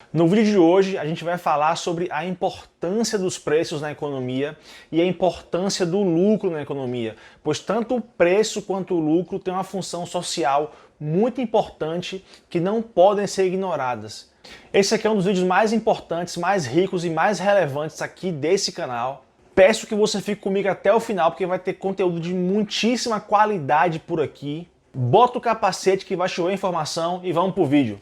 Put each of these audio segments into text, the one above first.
No vídeo de hoje a gente vai falar sobre a importância dos preços na economia e a importância do lucro na economia, pois tanto o preço quanto o lucro têm uma função social muito importante que não podem ser ignoradas. Esse aqui é um dos vídeos mais importantes, mais ricos e mais relevantes aqui desse canal. Peço que você fique comigo até o final porque vai ter conteúdo de muitíssima qualidade por aqui. Bota o capacete que vai chover informação e vamos pro vídeo.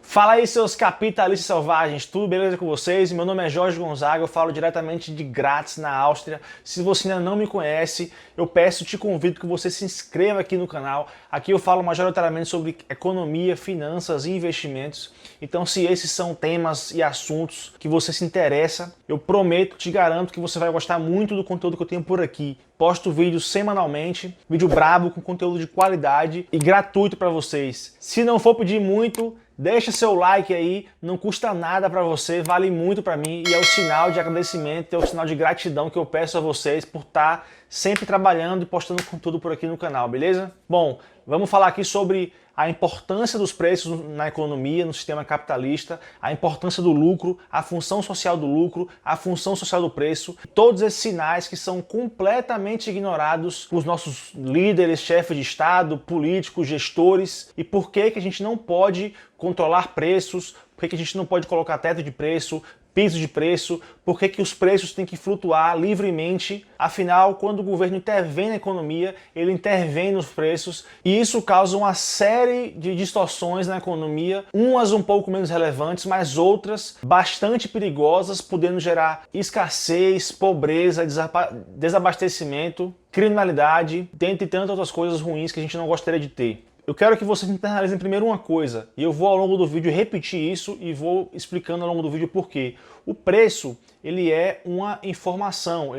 Fala aí, seus capitalistas selvagens, tudo beleza com vocês? Meu nome é Jorge Gonzaga, eu falo diretamente de Graz, na Áustria. Se você ainda não me conhece, eu te convido que você se inscreva aqui no canal. Aqui eu falo majoritariamente sobre economia, finanças e investimentos. Então, se esses são temas e assuntos que você se interessa, eu prometo, te garanto que você vai gostar muito do conteúdo que eu tenho por aqui. Posto vídeos semanalmente, vídeo brabo com conteúdo de qualidade e gratuito para vocês. Se não for pedir muito, deixa seu like aí, não custa nada para você, vale muito para mim e é o sinal de agradecimento, é o sinal de gratidão que eu peço a vocês por estar sempre trabalhando e postando conteúdo por aqui no canal, beleza? Bom, vamos falar aqui sobre a importância dos preços na economia, no sistema capitalista, a importância do lucro, a função social do lucro, a função social do preço, todos esses sinais que são completamente ignorados por nossos líderes, chefes de Estado, políticos, gestores, e por que a gente não pode controlar preços, por que a gente não pode colocar teto de preço, piso de preço, por que os preços têm que flutuar livremente. Afinal, quando o governo intervém na economia, ele intervém nos preços e isso causa uma série de distorções na economia, umas um pouco menos relevantes, mas outras bastante perigosas, podendo gerar escassez, pobreza, desabastecimento, criminalidade, dentre tantas outras coisas ruins que a gente não gostaria de ter. Eu quero que vocês internalizem primeiro uma coisa, e eu vou ao longo do vídeo repetir isso e vou explicando ao longo do vídeo por quê. O preço, ele é uma informação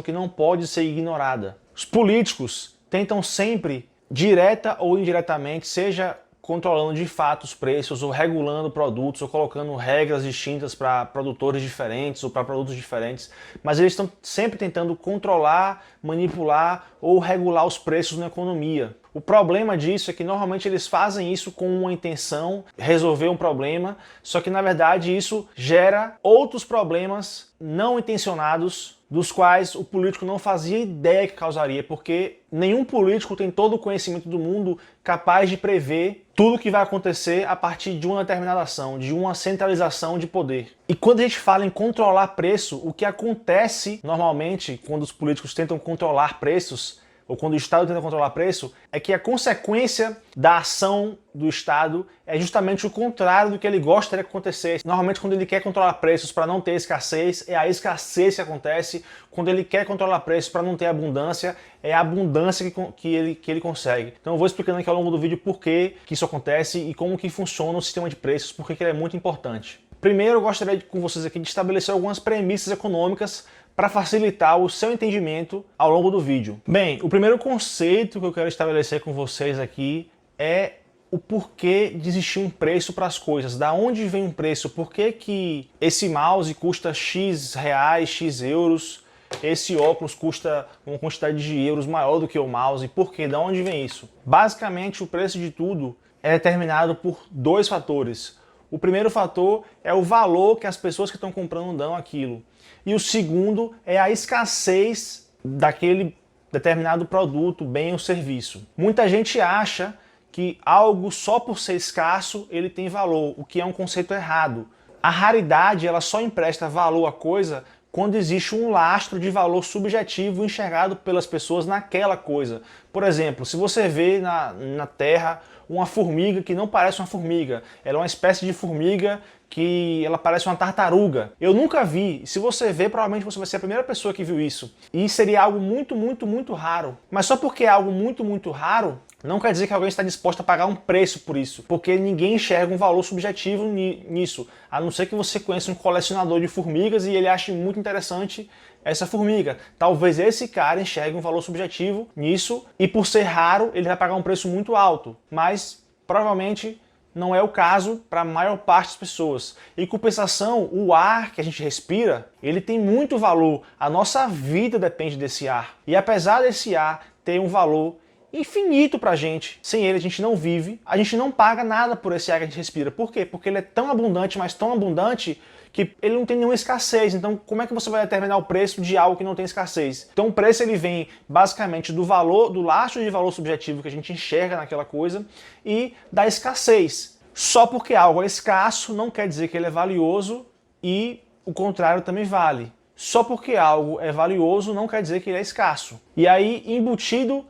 que não pode ser ignorada. Os políticos tentam sempre, direta ou indiretamente, seja controlando de fato os preços, ou regulando produtos, ou colocando regras distintas para produtores diferentes ou para produtos diferentes, mas eles estão sempre tentando controlar, manipular ou regular os preços na economia. O problema disso é que normalmente eles fazem isso com uma intenção, resolver um problema, só que na verdade isso gera outros problemas não intencionados, dos quais o político não fazia ideia que causaria, porque nenhum político tem todo o conhecimento do mundo capaz de prever tudo o que vai acontecer a partir de uma determinada ação, de uma centralização de poder. E quando a gente fala em controlar preço, o que acontece normalmente quando os políticos tentam controlar preços, ou quando o Estado tenta controlar preço, é que a consequência da ação do Estado é justamente o contrário do que ele gostaria que acontecesse. Normalmente, quando ele quer controlar preços para não ter escassez, é a escassez que acontece. Quando ele quer controlar preços para não ter abundância, é a abundância que ele consegue. Então eu vou explicando aqui ao longo do vídeo por que isso acontece e como que funciona o sistema de preços, por que ele é muito importante. Primeiro, eu gostaria com vocês aqui de estabelecer algumas premissas econômicas para facilitar o seu entendimento ao longo do vídeo. Bem, o primeiro conceito que eu quero estabelecer com vocês aqui é o porquê de existir um preço para as coisas. Da onde vem um preço? Por que esse mouse custa X reais, X euros? Esse óculos custa uma quantidade de euros maior do que o mouse? Por quê? Da onde vem isso? Basicamente, o preço de tudo é determinado por dois fatores. O primeiro fator é o valor que as pessoas que estão comprando dão àquilo. E o segundo é a escassez daquele determinado produto, bem ou serviço. Muita gente acha que algo só por ser escasso ele tem valor, o que é um conceito errado. A raridade ela só empresta valor à coisa quando existe um lastro de valor subjetivo enxergado pelas pessoas naquela coisa. Por exemplo, se você vê na Terra uma formiga que não parece uma formiga, ela é uma espécie de formiga que ela parece uma tartaruga. Eu nunca vi. Se você ver, provavelmente você vai ser a primeira pessoa que viu isso. E seria algo muito raro. Mas só porque é algo muito raro, não quer dizer que alguém está disposto a pagar um preço por isso. Porque ninguém enxerga um valor subjetivo nisso. A não ser que você conheça um colecionador de formigas e ele ache muito interessante essa formiga. Talvez esse cara enxergue um valor subjetivo nisso e por ser raro ele vai pagar um preço muito alto. Mas provavelmente não é o caso para a maior parte das pessoas. Em compensação, o ar que a gente respira, ele tem muito valor. A nossa vida depende desse ar. E apesar desse ar ter um valor infinito pra gente, sem ele a gente não vive, a gente não paga nada por esse ar que a gente respira. Por quê? Porque ele é tão abundante, mas tão abundante, que ele não tem nenhuma escassez. Então, como é que você vai determinar o preço de algo que não tem escassez? Então, o preço ele vem basicamente do valor, do lastro de valor subjetivo que a gente enxerga naquela coisa e da escassez. Só porque algo é escasso não quer dizer que ele é valioso e o contrário também vale. Só porque algo é valioso não quer dizer que ele é escasso. E aí, embutido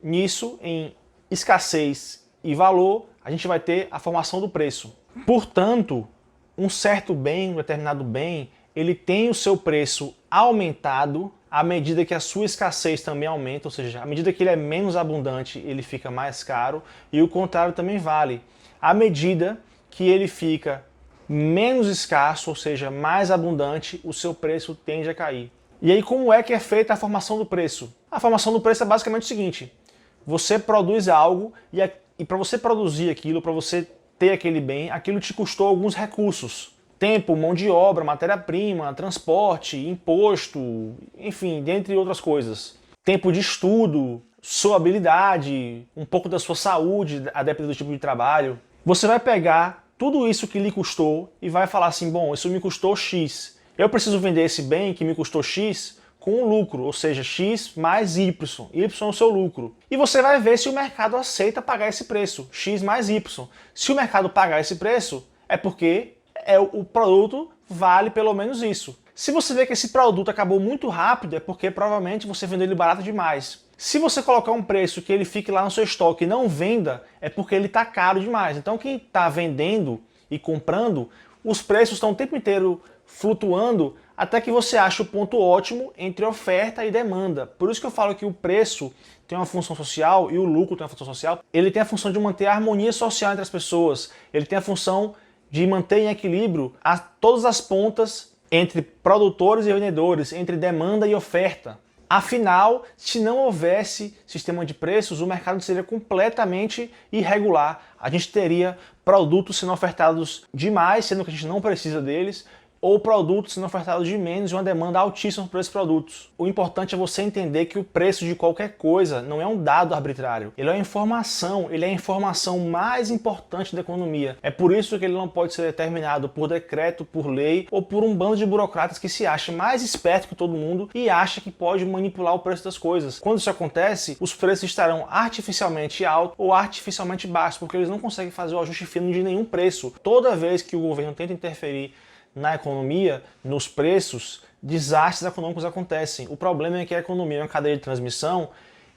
nisso, em escassez e valor, a gente vai ter a formação do preço. Portanto, um certo bem, um determinado bem, ele tem o seu preço aumentado à medida que a sua escassez também aumenta, ou seja, à medida que ele é menos abundante, ele fica mais caro, e o contrário também vale. À medida que ele fica menos escasso, ou seja, mais abundante, o seu preço tende a cair. E aí, como é que é feita a formação do preço? A formação do preço é basicamente o seguinte: você produz algo e para você produzir aquilo, para você ter aquele bem, aquilo te custou alguns recursos. Tempo, mão de obra, matéria-prima, transporte, imposto, enfim, dentre outras coisas. Tempo de estudo, sua habilidade, um pouco da sua saúde, a depender do tipo de trabalho. Você vai pegar tudo isso que lhe custou e vai falar assim, bom, isso me custou X. Eu preciso vender esse bem que me custou X com um lucro, ou seja, X mais Y. Y é o seu lucro. E você vai ver se o mercado aceita pagar esse preço, X mais Y. Se o mercado pagar esse preço, é porque o produto vale pelo menos isso. Se você vê que esse produto acabou muito rápido, é porque provavelmente você vendeu ele barato demais. Se você colocar um preço que ele fique lá no seu estoque e não venda, é porque ele está caro demais. Então quem está vendendo e comprando, os preços estão o tempo inteiro flutuando até que você ache o ponto ótimo entre oferta e demanda. Por isso que eu falo que o preço tem uma função social e o lucro tem uma função social. Ele tem a função de manter a harmonia social entre as pessoas. Ele tem a função de manter em equilíbrio todas as pontas entre produtores e vendedores, entre demanda e oferta. Afinal, se não houvesse sistema de preços, o mercado seria completamente irregular. A gente teria produtos sendo ofertados demais, sendo que a gente não precisa deles, ou produtos sendo ofertados de menos e uma demanda altíssima por esses produtos. O importante é você entender que o preço de qualquer coisa não é um dado arbitrário. Ele é uma informação, ele é a informação mais importante da economia. É por isso que ele não pode ser determinado por decreto, por lei ou por um bando de burocratas que se acha mais esperto que todo mundo e acha que pode manipular o preço das coisas. Quando isso acontece, os preços estarão artificialmente altos ou artificialmente baixos, porque eles não conseguem fazer o ajuste fino de nenhum preço. Toda vez que o governo tenta interferir na economia, nos preços, desastres econômicos acontecem. O problema é que a economia é uma cadeia de transmissão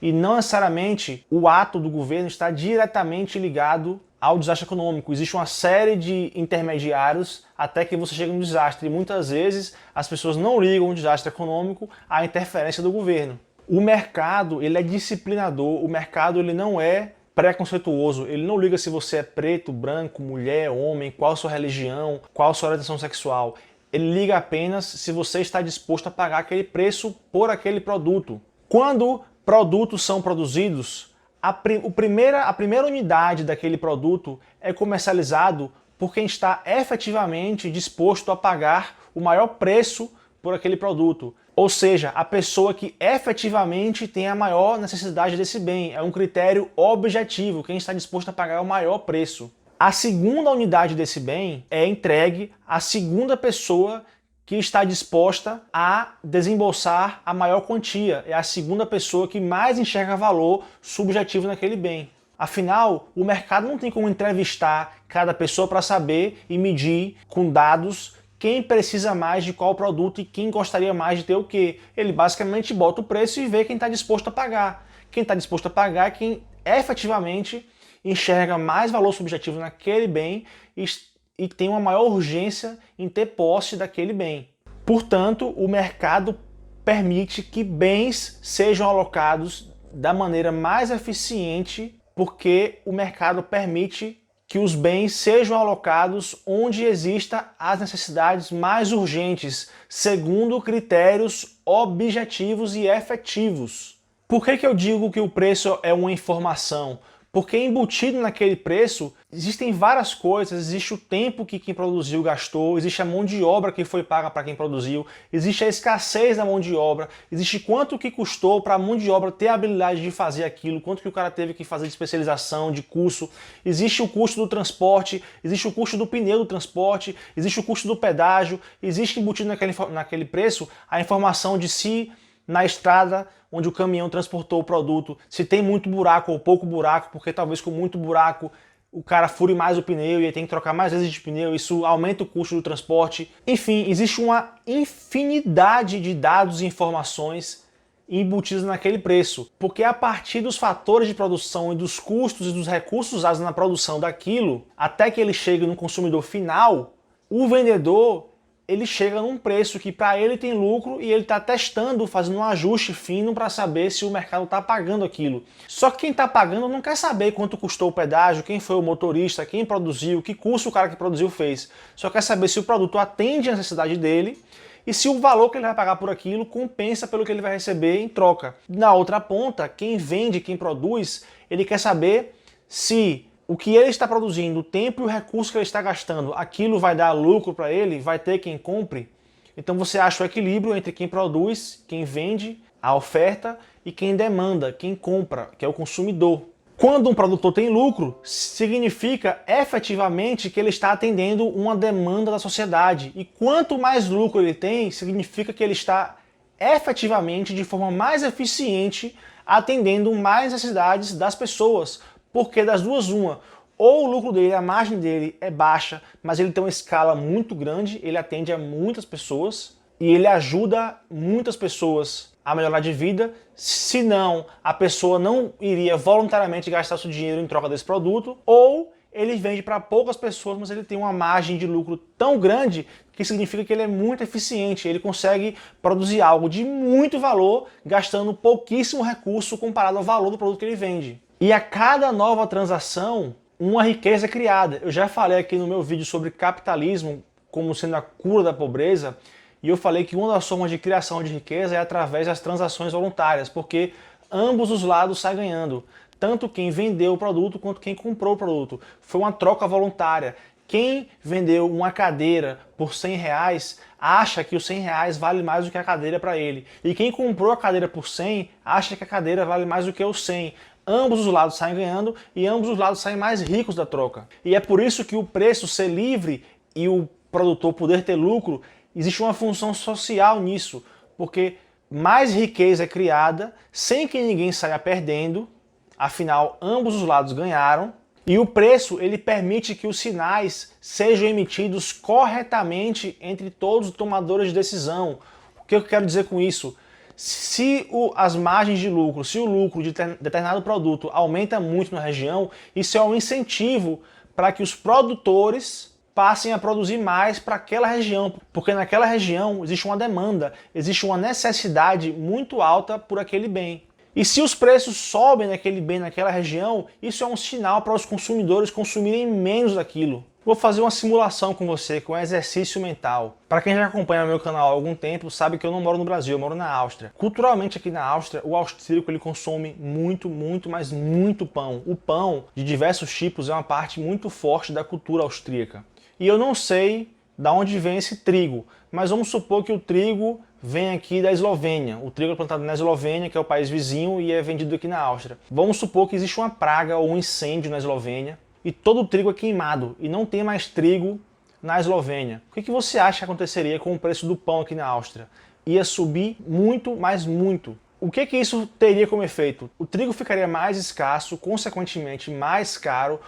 e não necessariamente o ato do governo está diretamente ligado ao desastre econômico. Existe uma série de intermediários até que você chega no desastre e muitas vezes as pessoas não ligam o desastre econômico à interferência do governo. O mercado, ele é disciplinador, o mercado ele não é preconceituoso, ele não liga se você é preto, branco, mulher, homem, qual a sua religião, qual a sua orientação sexual. Ele liga apenas se você está disposto a pagar aquele preço por aquele produto. Quando produtos são produzidos, a primeira unidade daquele produto é comercializado por quem está efetivamente disposto a pagar o maior preço por aquele produto. Ou seja, a pessoa que efetivamente tem a maior necessidade desse bem. É um critério objetivo, quem está disposto a pagar o maior preço. A segunda unidade desse bem é entregue à segunda pessoa que está disposta a desembolsar a maior quantia. É a segunda pessoa que mais enxerga valor subjetivo naquele bem. Afinal, o mercado não tem como entrevistar cada pessoa para saber e medir com dados quem precisa mais de qual produto e quem gostaria mais de ter o quê. Ele basicamente bota o preço e vê quem está disposto a pagar. Quem está disposto a pagar é quem efetivamente enxerga mais valor subjetivo naquele bem e tem uma maior urgência em ter posse daquele bem. Portanto, o mercado permite que bens sejam alocados da maneira mais eficiente, porque o mercado permite que os bens sejam alocados onde exista as necessidades mais urgentes, segundo critérios objetivos e efetivos. Por que eu digo que o preço é uma informação? Porque embutido naquele preço, existem várias coisas, existe o tempo que quem produziu gastou, existe a mão de obra que foi paga para quem produziu, existe a escassez da mão de obra, existe quanto que custou para a mão de obra ter a habilidade de fazer aquilo, quanto que o cara teve que fazer de especialização, de curso, existe o custo do transporte, existe o custo do pneu do transporte, existe o custo do pedágio, existe embutido naquele preço a informação de se na estrada onde o caminhão transportou o produto, se tem muito buraco ou pouco buraco, porque talvez com muito buraco o cara fure mais o pneu e aí tem que trocar mais vezes de pneu, isso aumenta o custo do transporte. Enfim, existe uma infinidade de dados e informações embutidos naquele preço, porque a partir dos fatores de produção e dos custos e dos recursos usados na produção daquilo, até que ele chegue no consumidor final, o vendedor ele chega num preço que para ele tem lucro e ele está testando, fazendo um ajuste fino para saber se o mercado está pagando aquilo. Só que quem está pagando não quer saber quanto custou o pedágio, quem foi o motorista, quem produziu, que custo o cara que produziu fez. Só quer saber se o produto atende a necessidade dele e se o valor que ele vai pagar por aquilo compensa pelo que ele vai receber em troca. Na outra ponta, quem vende, quem produz, ele quer saber se o que ele está produzindo, o tempo e o recurso que ele está gastando, aquilo vai dar lucro para ele, vai ter quem compre. Então você acha o equilíbrio entre quem produz, quem vende, a oferta e quem demanda, quem compra, que é o consumidor. Quando um produtor tem lucro, significa efetivamente que ele está atendendo uma demanda da sociedade. E quanto mais lucro ele tem, significa que ele está efetivamente, de forma mais eficiente, atendendo mais necessidades das pessoas. Porque das duas, uma, ou o lucro dele, a margem dele é baixa, mas ele tem uma escala muito grande, ele atende a muitas pessoas e ele ajuda muitas pessoas a melhorar de vida, senão a pessoa não iria voluntariamente gastar seu dinheiro em troca desse produto, ou ele vende para poucas pessoas, mas ele tem uma margem de lucro tão grande que significa que ele é muito eficiente, ele consegue produzir algo de muito valor gastando pouquíssimo recurso comparado ao valor do produto que ele vende. E a cada nova transação, uma riqueza é criada. Eu já falei aqui no meu vídeo sobre capitalismo como sendo a cura da pobreza, e eu falei que uma das formas de criação de riqueza é através das transações voluntárias, porque ambos os lados saem ganhando. Tanto quem vendeu o produto quanto quem comprou o produto. Foi uma troca voluntária. Quem vendeu uma cadeira por R$100 acha que os R$100 vale mais do que a cadeira para ele. E quem comprou a cadeira por 100 acha que a cadeira vale mais do que os 100. Ambos os lados saem ganhando e ambos os lados saem mais ricos da troca. E é por isso que o preço ser livre e o produtor poder ter lucro, existe uma função social nisso. Porque mais riqueza é criada sem que ninguém saia perdendo, afinal ambos os lados ganharam. E o preço ele permite que os sinais sejam emitidos corretamente entre todos os tomadores de decisão. O que eu quero dizer com isso? Se as margens de lucro, se o lucro de determinado produto aumenta muito na região, isso é um incentivo para que os produtores passem a produzir mais para aquela região, porque naquela região existe uma demanda, existe uma necessidade muito alta por aquele bem. E se os preços sobem naquele bem naquela região, isso é um sinal para os consumidores consumirem menos daquilo. Vou fazer uma simulação com você, com um exercício mental. Para quem já acompanha meu canal há algum tempo, sabe que eu não moro no Brasil, eu moro na Áustria. Culturalmente aqui na Áustria, o austríaco ele consome muito, mas muito pão. O pão de diversos tipos é uma parte muito forte da cultura austríaca. E eu não sei de onde vem esse trigo, mas vamos supor que o trigo vem aqui da Eslovênia. O trigo é plantado na Eslovênia, que é o país vizinho, e é vendido aqui na Áustria. Vamos supor que existe uma praga ou um incêndio na Eslovênia, e todo o trigo é queimado, e não tem mais trigo na Eslovênia. O que você acha que aconteceria com o preço do pão aqui na Áustria? Ia subir muito, mas muito. O que isso teria como efeito? O trigo ficaria mais escasso, consequentemente mais caro,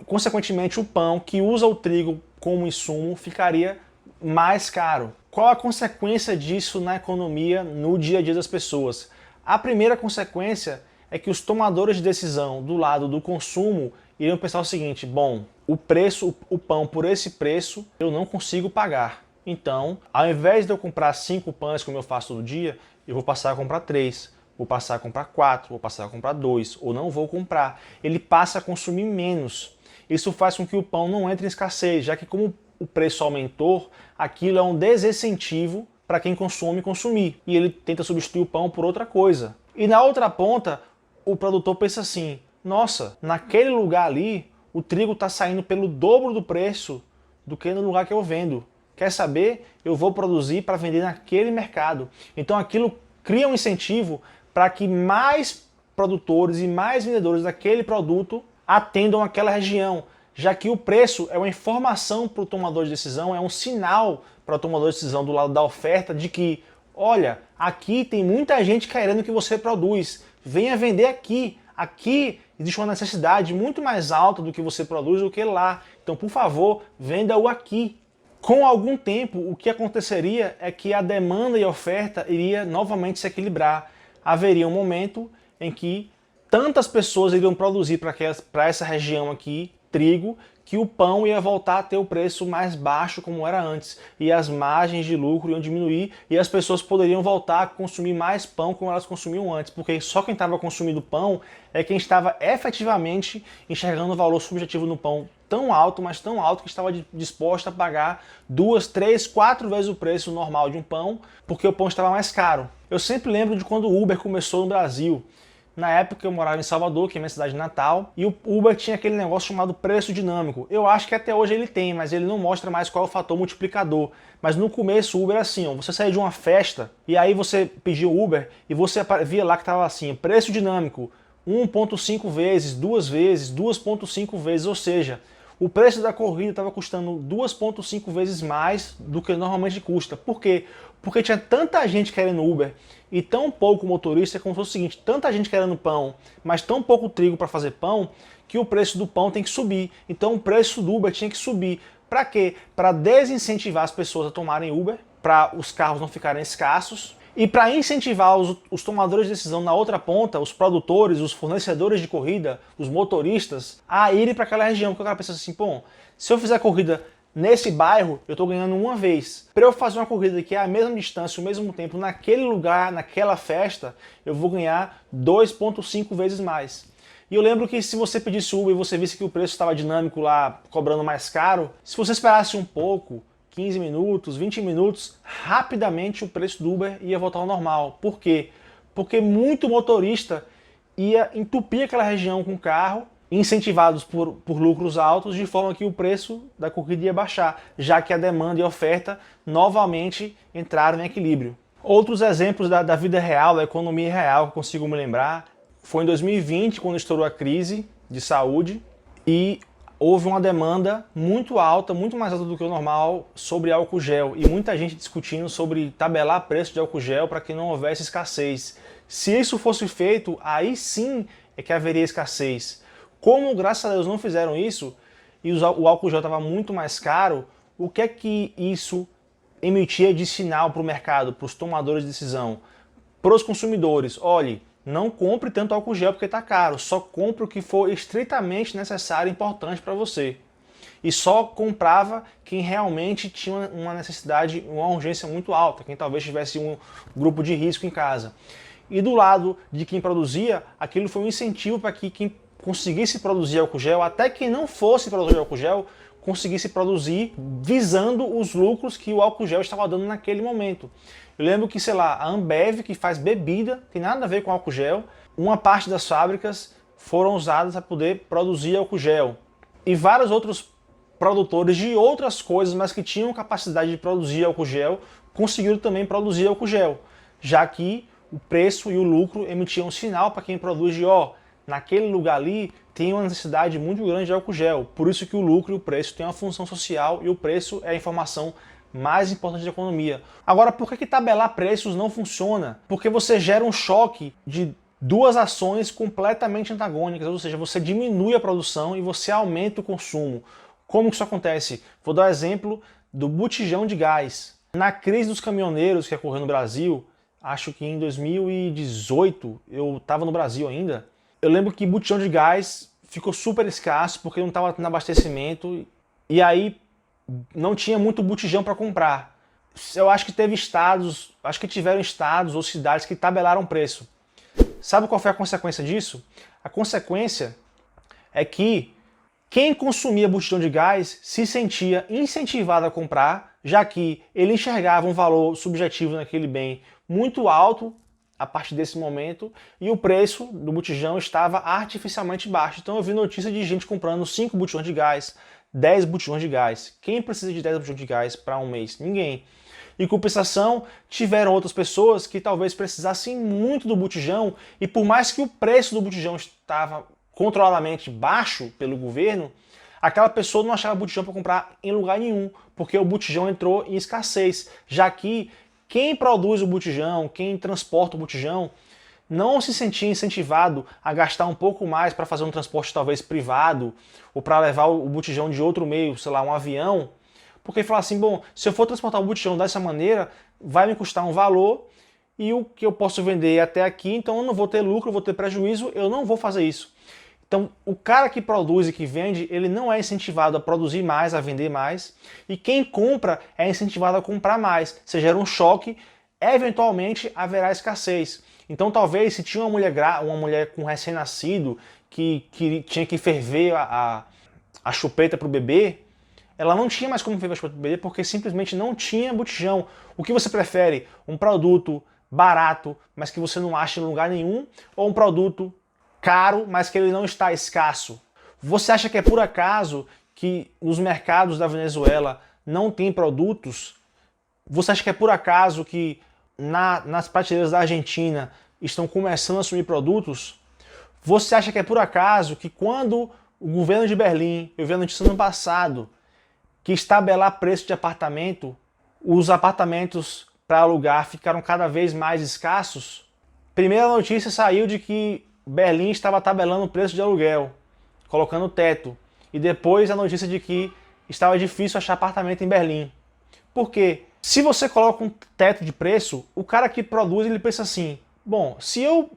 consequentemente o pão, que usa o trigo como insumo, ficaria mais caro. Qual a consequência disso na economia, no dia a dia das pessoas? A primeira consequência é que os tomadores de decisão do lado do consumo iriam pensar o seguinte: bom, o pão por esse preço eu não consigo pagar. Então, ao invés de eu comprar 5 pães como eu faço todo dia, eu vou passar a comprar 3, vou passar a comprar 4, vou passar a comprar 2, ou não vou comprar. Ele passa a consumir menos. Isso faz com que o pão não entre em escassez, já que como o preço aumentou, aquilo é um desincentivo para quem consome consumir. E ele tenta substituir o pão por outra coisa. E na outra ponta, o produtor pensa assim: nossa, naquele lugar ali, o trigo está saindo pelo dobro do preço do que no lugar que eu vendo. Quer saber? Eu vou produzir para vender naquele mercado. Então aquilo cria um incentivo para que mais produtores e mais vendedores daquele produto atendam aquela região, já que o preço é uma informação para o tomador de decisão, é um sinal para o tomador de decisão do lado da oferta de que, olha, aqui tem muita gente querendo o que você produz, venha vender aqui. Aqui existe uma necessidade muito mais alta do que você produz do que lá. Então, por favor, venda-o aqui. Com algum tempo, o que aconteceria é que a demanda e a oferta iria novamente se equilibrar. Haveria um momento em que tantas pessoas iriam produzir para essa região aqui trigo, que o pão ia voltar a ter o preço mais baixo como era antes, e as margens de lucro iam diminuir, e as pessoas poderiam voltar a consumir mais pão como elas consumiam antes, porque só quem estava consumindo pão é quem estava efetivamente enxergando o valor subjetivo no pão tão alto, mas tão alto que estava disposto a pagar 2, 3, 4 vezes o preço normal de um pão, porque o pão estava mais caro. Eu sempre lembro de quando o Uber começou no Brasil. Na época eu morava em Salvador, que é minha cidade natal, e o Uber tinha aquele negócio chamado preço dinâmico. Eu acho que até hoje ele tem, mas ele não mostra mais qual é o fator multiplicador. Mas no começo o Uber era assim, ó, você saía de uma festa e aí você pedia o Uber e você via lá que estava assim, preço dinâmico, 1,5 vezes, 2 vezes, 2,5 vezes, ou seja, o preço da corrida estava custando 2,5 vezes mais do que normalmente custa. Por quê? Porque tinha tanta gente querendo Uber e tão pouco motorista, como se fosse o seguinte, tanta gente querendo pão, mas tão pouco trigo para fazer pão, que o preço do pão tem que subir. Então o preço do Uber tinha que subir. Para quê? Para desincentivar as pessoas a tomarem Uber, para os carros não ficarem escassos, e para incentivar os tomadores de decisão na outra ponta, os produtores, os fornecedores de corrida, os motoristas, a irem para aquela região. Porque o cara pensa assim, pô, se eu fizer corrida nesse bairro, eu estou ganhando uma vez. Para eu fazer uma corrida que é a mesma distância, o mesmo tempo, naquele lugar, naquela festa, eu vou ganhar 2,5 vezes mais. E eu lembro que se você pedisse Uber e você visse que o preço estava dinâmico lá, cobrando mais caro, se você esperasse um pouco, 15 minutos, 20 minutos, rapidamente o preço do Uber ia voltar ao normal. Por quê? Porque muito motorista ia entupir aquela região com carro, incentivados por lucros altos, de forma que o preço da corrida ia baixar, já que a demanda e a oferta novamente entraram em equilíbrio. Outros exemplos da vida real, da economia real que eu consigo me lembrar, foi em 2020, quando estourou a crise de saúde, e houve uma demanda muito alta, muito mais alta do que o normal, sobre álcool gel. E muita gente discutindo sobre tabelar preço de álcool gel para que não houvesse escassez. Se isso fosse feito, aí sim é que haveria escassez. Como, graças a Deus, não fizeram isso, e o álcool gel estava muito mais caro, o que é que isso emitia de sinal para o mercado, para os tomadores de decisão? Para os consumidores, olhe, não compre tanto álcool gel porque está caro, só compre o que for estritamente necessário e importante para você. E só comprava quem realmente tinha uma necessidade, uma urgência muito alta, quem talvez tivesse um grupo de risco em casa. E do lado de quem produzia, aquilo foi um incentivo para que quem conseguisse produzir álcool gel, até quem não fosse produzir álcool gel, conseguisse produzir visando os lucros que o álcool gel estava dando naquele momento. Eu lembro que, sei lá, a Ambev, que faz bebida, tem nada a ver com álcool gel, uma parte das fábricas foram usadas para poder produzir álcool gel. E vários outros produtores de outras coisas, mas que tinham capacidade de produzir álcool gel, conseguiram também produzir álcool gel, já que o preço e o lucro emitiam um sinal para quem produz de, ó, naquele lugar ali tem uma necessidade muito grande de álcool gel. Por isso que o lucro e o preço têm uma função social e o preço é a informação mais importante da economia. Agora, por que tabelar preços não funciona? Porque você gera um choque de duas ações completamente antagônicas, ou seja, você diminui a produção e você aumenta o consumo. Como que isso acontece? Vou dar o exemplo do botijão de gás. Na crise dos caminhoneiros que ocorreu no Brasil, acho que em 2018, eu estava no Brasil ainda, eu lembro que botijão de gás ficou super escasso porque não estava tendo abastecimento e aí não tinha muito botijão para comprar. Eu acho que teve estados, acho que tiveram estados ou cidades que tabelaram preço. Sabe qual foi a consequência disso? A consequência é que quem consumia botijão de gás se sentia incentivado a comprar, já que ele enxergava um valor subjetivo naquele bem muito alto, a partir desse momento e o preço do botijão estava artificialmente baixo. Então eu vi notícia de gente comprando 5 botijões de gás, 10 botijões de gás. Quem precisa de 10 botijões de gás para um mês? Ninguém. Em compensação, tiveram outras pessoas que talvez precisassem muito do botijão e por mais que o preço do botijão estava controladamente baixo pelo governo, aquela pessoa não achava botijão para comprar em lugar nenhum, porque o botijão entrou em escassez, já que quem produz o botijão, quem transporta o botijão, não se sentia incentivado a gastar um pouco mais para fazer um transporte talvez privado, ou para levar o botijão de outro meio, sei lá, um avião, porque fala assim, bom, se eu for transportar o botijão dessa maneira, vai me custar um valor, e o que eu posso vender até aqui, então eu não vou ter lucro, eu vou ter prejuízo, eu não vou fazer isso. Então, o cara que produz e que vende, ele não é incentivado a produzir mais, a vender mais, e quem compra é incentivado a comprar mais. Você gera um choque, eventualmente haverá escassez. Então, talvez, se tinha uma mulher com recém-nascido que tinha que ferver a chupeta para o bebê, ela não tinha mais como ferver a chupeta para o bebê porque simplesmente não tinha botijão. O que você prefere? Um produto barato, mas que você não acha em lugar nenhum, ou um produto caro, mas que ele não está escasso? Você acha que é por acaso que nos mercados da Venezuela não tem produtos? Você acha que é por acaso que nas prateleiras da Argentina estão começando a sumir produtos? Você acha que é por acaso que quando o governo de Berlim, eu vi a notícia no ano passado, que estabelar preço de apartamento, os apartamentos para alugar ficaram cada vez mais escassos? Primeira notícia saiu de que Berlim estava tabelando o preço de aluguel, colocando teto. E depois a notícia de que estava difícil achar apartamento em Berlim. Por quê? Se você coloca um teto de preço, o cara que produz, ele pensa assim, bom, se eu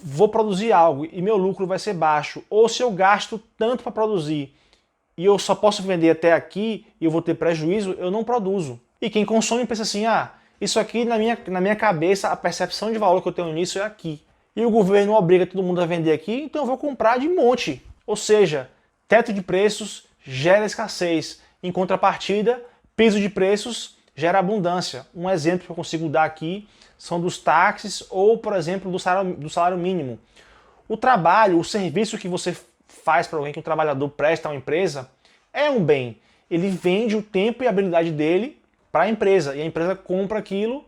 vou produzir algo e meu lucro vai ser baixo, ou se eu gasto tanto para produzir e eu só posso vender até aqui e eu vou ter prejuízo, eu não produzo. E quem consome pensa assim, isso aqui na minha cabeça, a percepção de valor que eu tenho nisso é aqui. E o governo obriga todo mundo a vender aqui, então eu vou comprar de monte. Ou seja, teto de preços gera escassez. Em contrapartida, piso de preços gera abundância. Um exemplo que eu consigo dar aqui são dos táxis ou, por exemplo, do salário mínimo. O trabalho, o serviço que você faz para alguém, que o trabalhador presta a uma empresa, é um bem. Ele vende o tempo e a habilidade dele para a empresa, e a empresa compra aquilo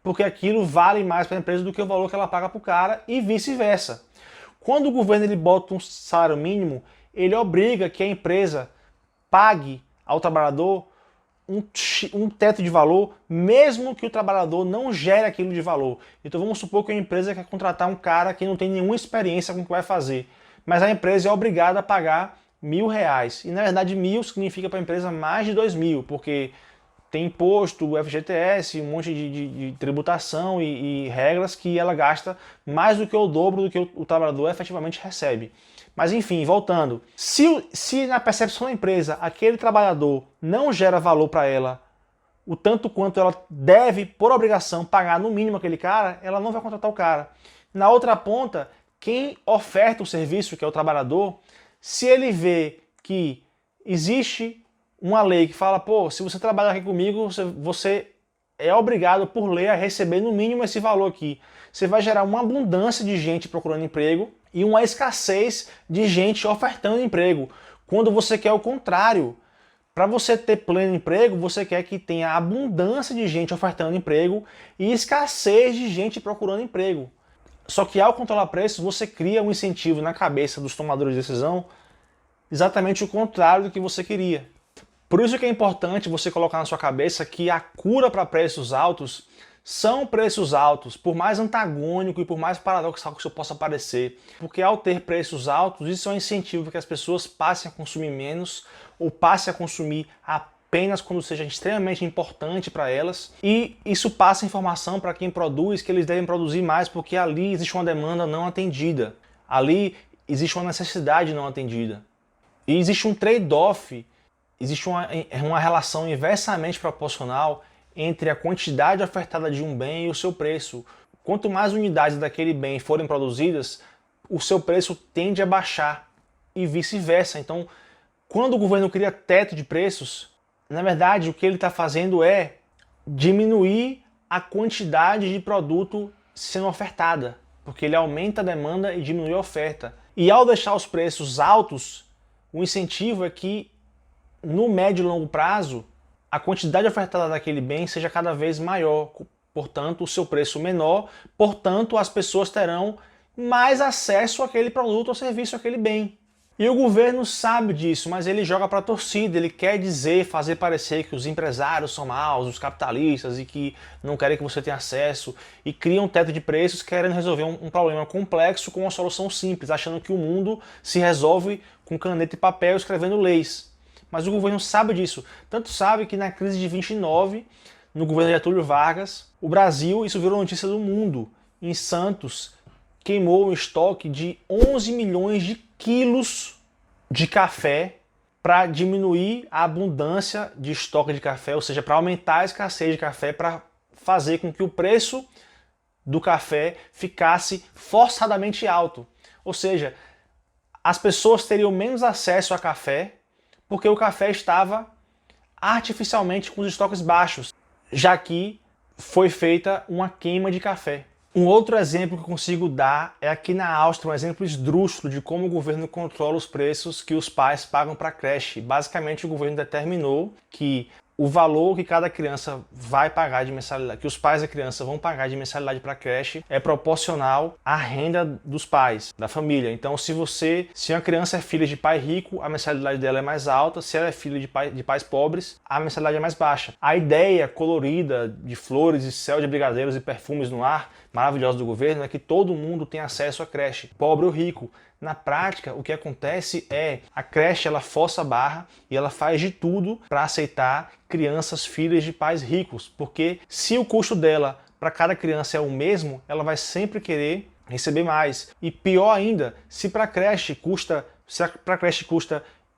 porque aquilo vale mais para a empresa do que o valor que ela paga para o cara e vice-versa. Quando o governo ele bota um salário mínimo, ele obriga que a empresa pague ao trabalhador um teto de valor, mesmo que o trabalhador não gere aquilo de valor. Então vamos supor que a empresa quer contratar um cara que não tem nenhuma experiência com o que vai fazer, mas a empresa é obrigada a pagar R$1.000. E na verdade 1.000 significa para a empresa mais de 2.000, porque tem imposto, o FGTS, um monte de tributação e regras que ela gasta mais do que o dobro do que o trabalhador efetivamente recebe. Mas enfim, voltando. Se na percepção da empresa aquele trabalhador não gera valor para ela, o tanto quanto ela deve, por obrigação, pagar no mínimo aquele cara, ela não vai contratar o cara. Na outra ponta, quem oferta o serviço, que é o trabalhador, se ele vê que existe uma lei que fala, pô, se você trabalhar aqui comigo, você é obrigado por lei a receber no mínimo esse valor aqui. Você vai gerar uma abundância de gente procurando emprego e uma escassez de gente ofertando emprego. Quando você quer o contrário. Para você ter pleno emprego, você quer que tenha abundância de gente ofertando emprego e escassez de gente procurando emprego. Só que ao controlar preços, você cria um incentivo na cabeça dos tomadores de decisão exatamente o contrário do que você queria. Por isso que é importante você colocar na sua cabeça que a cura para preços altos são preços altos, por mais antagônico e por mais paradoxal que isso possa parecer. Porque ao ter preços altos, isso é um incentivo para que as pessoas passem a consumir menos ou passem a consumir apenas quando seja extremamente importante para elas. E isso passa informação para quem produz que eles devem produzir mais porque ali existe uma demanda não atendida. Ali existe uma necessidade não atendida. E existe um trade-off. Existe uma relação inversamente proporcional entre a quantidade ofertada de um bem e o seu preço. Quanto mais unidades daquele bem forem produzidas, o seu preço tende a baixar e vice-versa. Então, quando o governo cria teto de preços, na verdade o que ele está fazendo é diminuir a quantidade de produto sendo ofertada, porque ele aumenta a demanda e diminui a oferta. E ao deixar os preços altos, o incentivo é que no médio e longo prazo a quantidade ofertada daquele bem seja cada vez maior, portanto o seu preço menor, portanto as pessoas terão mais acesso àquele produto ou serviço, àquele bem. E o governo sabe disso, mas ele joga para a torcida, ele quer dizer, fazer parecer que os empresários são maus, os capitalistas, e que não querem que você tenha acesso, e cria um teto de preços querendo resolver um problema complexo com uma solução simples, achando que o mundo se resolve com caneta e papel escrevendo leis. Mas o governo sabe disso, tanto sabe que na crise de 29, no governo de Getúlio Vargas, o Brasil, isso virou notícia do mundo, em Santos, queimou um estoque de 11 milhões de quilos de café para diminuir a abundância de estoque de café, ou seja, para aumentar a escassez de café, para fazer com que o preço do café ficasse forçadamente alto. Ou seja, as pessoas teriam menos acesso a café porque o café estava artificialmente com os estoques baixos, já que foi feita uma queima de café. Um outro exemplo que eu consigo dar é aqui na Áustria, um exemplo esdrúxulo de como o governo controla os preços que os pais pagam para a creche. Basicamente, o governo determinou que o valor que cada criança vai pagar de mensalidade, que os pais da criança vão pagar de mensalidade para a creche, é proporcional à renda dos pais, da família. Então, se uma criança é filha de pai rico, a mensalidade dela é mais alta. Se ela é filha de pais pobres, a mensalidade é mais baixa. A ideia colorida de flores e céu de brigadeiros e perfumes no ar, maravilhosa do governo, é que todo mundo tem acesso à creche, pobre ou rico. Na prática, o que acontece é a creche ela força a barra e ela faz de tudo para aceitar crianças filhas de pais ricos, porque se o custo dela para cada criança é o mesmo, ela vai sempre querer receber mais. E pior ainda, se para a creche custa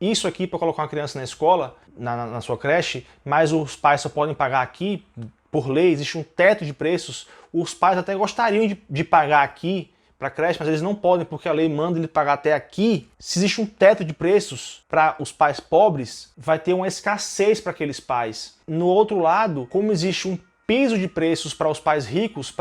isso aqui para colocar uma criança na escola, na sua creche, mas os pais só podem pagar aqui, por lei, existe um teto de preços, os pais até gostariam de pagar aqui para a creche, mas eles não podem porque a lei manda ele pagar até aqui. Se existe um teto de preços para os pais pobres, vai ter uma escassez para aqueles pais. No outro lado, como existe um piso de preços para os pais ricos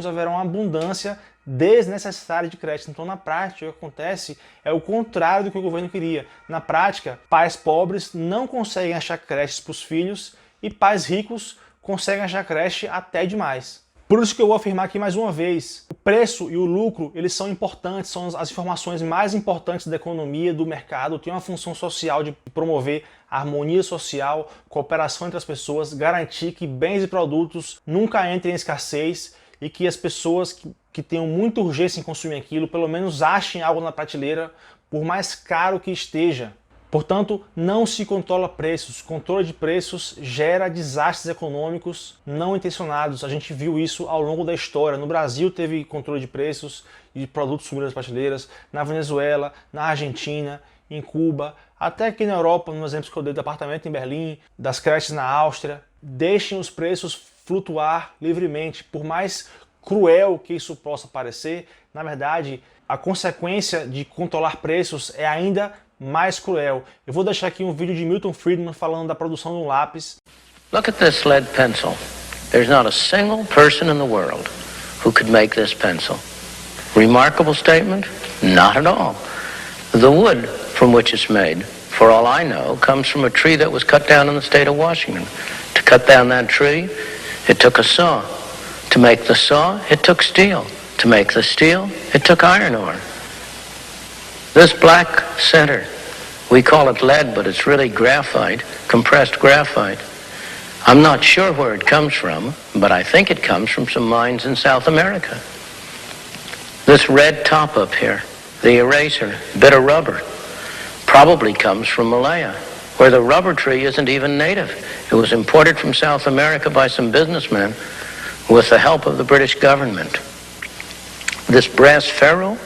haverá uma abundância desnecessária de creche. Então, na prática, o que acontece é o contrário do que o governo queria. Na prática, pais pobres não conseguem achar creches para os filhos e pais ricos conseguem achar creche até demais. Por isso que eu vou afirmar aqui mais uma vez, o preço e o lucro, eles são importantes, são as informações mais importantes da economia, do mercado, tem uma função social de promover a harmonia social, cooperação entre as pessoas, garantir que bens e produtos nunca entrem em escassez e que as pessoas que tenham muita urgência em consumir aquilo, pelo menos achem algo na prateleira, por mais caro que esteja. Portanto, não se controla preços. Controle de preços gera desastres econômicos não intencionados. A gente viu isso ao longo da história. No Brasil teve controle de preços e de produtos subindo das prateleiras, na Venezuela, na Argentina, em Cuba, até aqui na Europa, no exemplo que eu dei do apartamento em Berlim, das creches na Áustria. Deixem os preços flutuar livremente. Por mais cruel que isso possa parecer, na verdade, a consequência de controlar preços é ainda mais cruel. Eu vou deixar aqui um vídeo de Milton Friedman falando da produção de um lápis. Look at this lead pencil. There's not a single person in the world who could make this pencil. Remarkable statement? Not at all. The wood from which it's made, for all I know, comes from a tree that was cut down in the state of Washington. To cut down that tree, it took a saw. To make the saw, it took steel. To make the steel, it took iron ore. This black center, we call it lead, but it's really graphite, compressed graphite. I'm not sure where it comes from, but I think it comes from some mines in South America. This red top up here, the eraser, bit of rubber, probably comes from Malaya, where the rubber tree isn't even native. It was imported from South America by some businessmen with the help of the British government. This brass ferrule,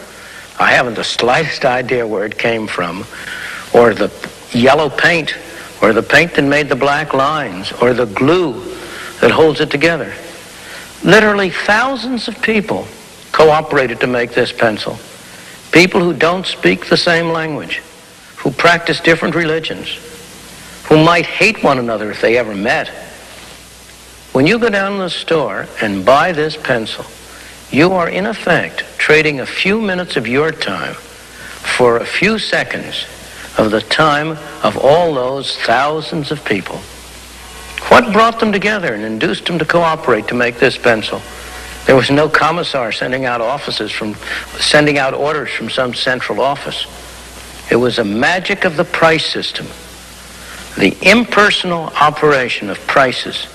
I haven't the slightest idea where it came from, or the yellow paint, or the paint that made the black lines, or the glue that holds it together. Literally thousands of people cooperated to make this pencil. People who don't speak the same language, who practice different religions, who might hate one another if they ever met. When you go down to the store and buy this pencil, you are in effect trading a few minutes of your time for a few seconds of the time of all those thousands of people. What brought them together and induced them to cooperate to make this pencil? There was no commissar sending out orders from some central office. It was a magic of the price system, the impersonal operation of prices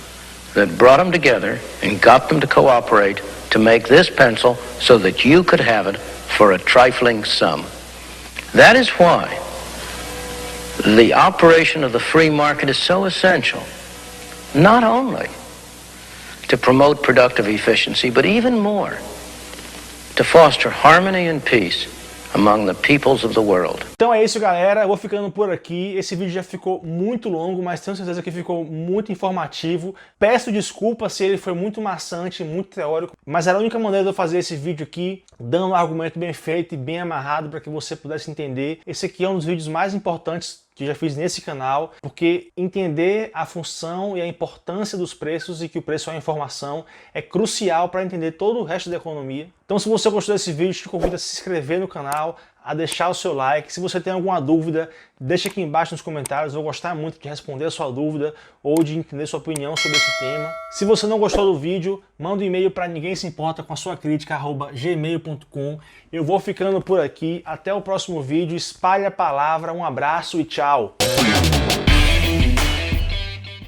that brought them together and got them to cooperate to make this pencil so that you could have it for a trifling sum. That is why the operation of the free market is so essential, not only to promote productive efficiency, but even more, to foster harmony and peace among the peoples of the world. Então é isso, galera. Eu vou ficando por aqui. Esse vídeo já ficou muito longo, mas tenho certeza que ficou muito informativo. Peço desculpas se ele foi muito maçante, muito teórico, mas era a única maneira de eu fazer esse vídeo aqui, dando um argumento bem feito e bem amarrado para que você pudesse entender. Esse aqui é um dos vídeos mais importantes que eu já fiz nesse canal, porque entender a função e a importância dos preços e que o preço é uma informação é crucial para entender todo o resto da economia. Então, se você gostou desse vídeo, te convido a se inscrever no canal, a deixar o seu like. Se você tem alguma dúvida, deixa aqui embaixo nos comentários. Eu vou gostar muito de responder a sua dúvida ou de entender sua opinião sobre esse tema. Se você não gostou do vídeo, manda um e-mail para ninguém-se-importa com a sua crítica @gmail.com. Eu vou ficando por aqui. Até o próximo vídeo. Espalhe a palavra. Um abraço e tchau!